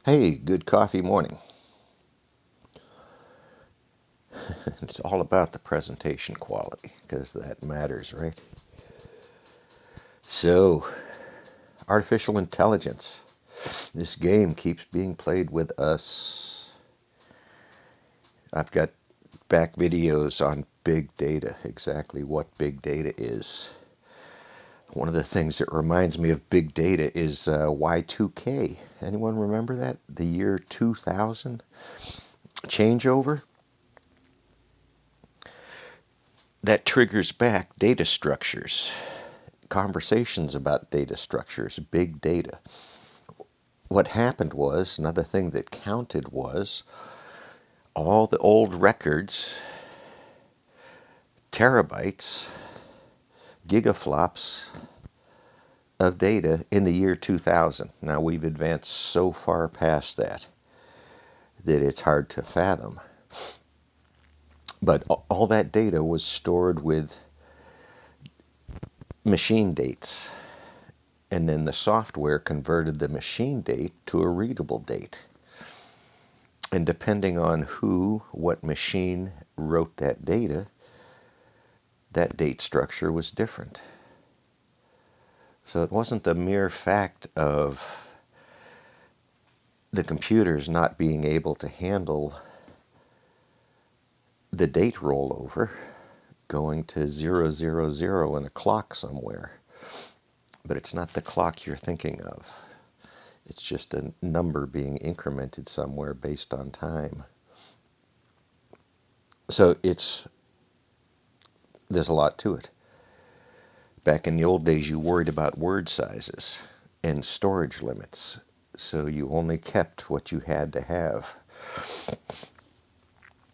Hey, good coffee morning. It's all about the presentation quality because that matters, right? So, artificial intelligence. This game keeps being played with us. I've got back videos on big data, exactly what big data is. One of the things that reminds me of big data is Y2K. Anyone remember that? The year 2000 changeover? That triggers back data structures, conversations about data structures, big data. What happened was, another thing that counted was all the old records, terabytes, gigaflops of data in the year 2000. Now we've advanced so far past that it's hard to fathom. But all that data was stored with machine dates. And then the software converted the machine date to a readable date. And depending on who, what machine wrote that date structure was different. So it wasn't the mere fact of the computers not being able to handle the date rollover going to 000 in a clock somewhere. But it's not the clock you're thinking of. It's just a number being incremented somewhere based on time. So there's a lot to it. Back in the old days, you worried about word sizes and storage limits. So you only kept what you had to have.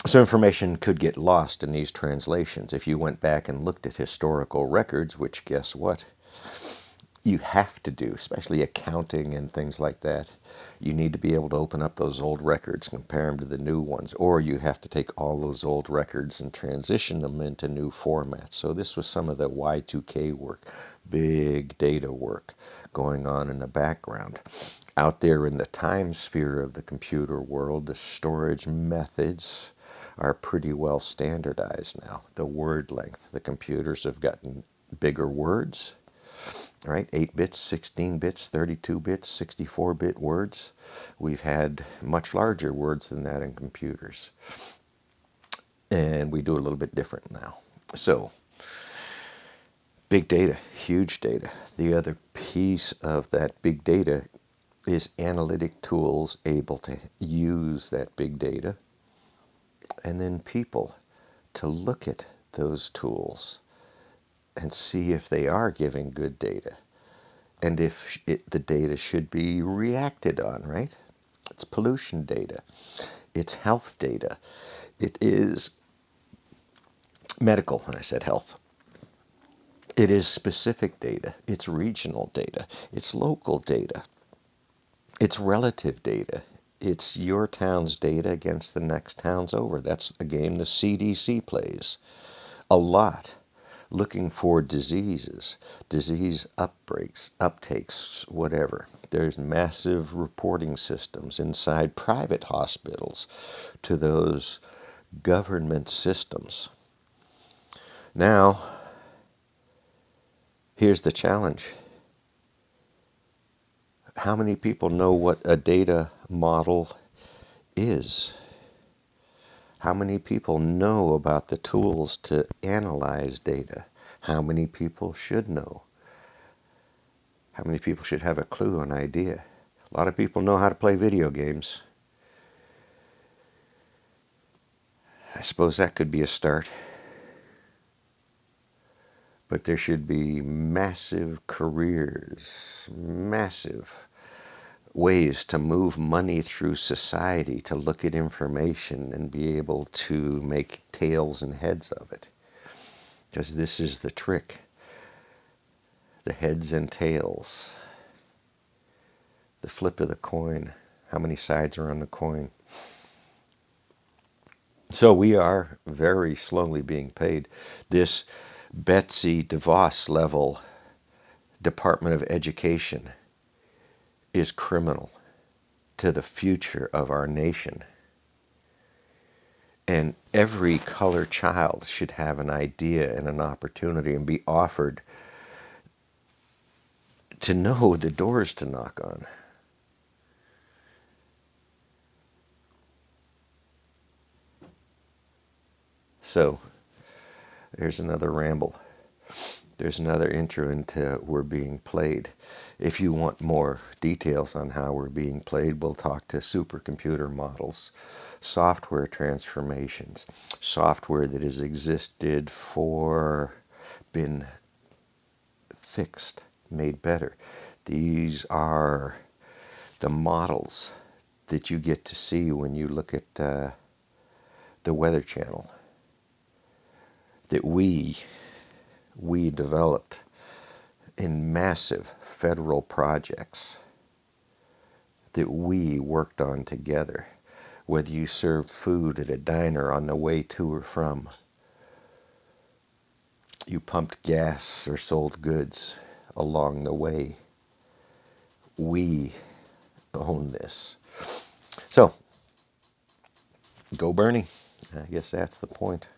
So information could get lost in these translations. If you went back and looked at historical records, which guess what? You have to do, especially accounting and things like that. You need to be able to open up those old records, compare them to the new ones, or you have to take all those old records and transition them into new formats. So this was some of the Y2K work, big data work going on in the background. Out there in the time sphere of the computer world, the storage methods are pretty well standardized now. The word length, the computers have gotten bigger words, right? 8 bits, 16 bits, 32 bits, 64-bit words. We've had much larger words than that in computers. And we do a little bit different now. So, big data, huge data. The other piece of that big data is analytic tools able to use that big data, and then people to look at those tools and see if they are giving good data and if the data should be reacted on, right? It's pollution data, it's health data, it is medical, when I said health. It is specific data, it's regional data, it's local data, it's relative data. It's your town's data against the next town's over. That's a game the CDC plays a lot, looking for diseases, disease upbreaks, uptakes, whatever. There's massive reporting systems inside private hospitals to those government systems. Now, here's the challenge. How many people know what a data model is? How many people know about the tools to analyze data? How many people should know? How many people should have a clue, an idea? A lot of people know how to play video games. I suppose that could be a start. But there should be massive careers, massive ways to move money through society, to look at information and be able to make tails and heads of it. Because this is the trick. The heads and tails. The flip of the coin. How many sides are on the coin? So we are very slowly being paid. This Betsy DeVos level Department of Education is criminal. to the future of our nation. And every color child should have an idea and an opportunity and be offered to know the doors to knock on. So, there's another ramble. There's another intro into We're Being Played. If you want more details on how we're being played, we'll talk to supercomputer models, software transformations, software that has existed for, been fixed, made better. These are the models that you get to see when you look at the Weather Channel that we developed in massive federal projects that we worked on together. Whether you served food at a diner on the way to or from, you pumped gas or sold goods along the way, we own this. So, go Bernie. I guess that's the point.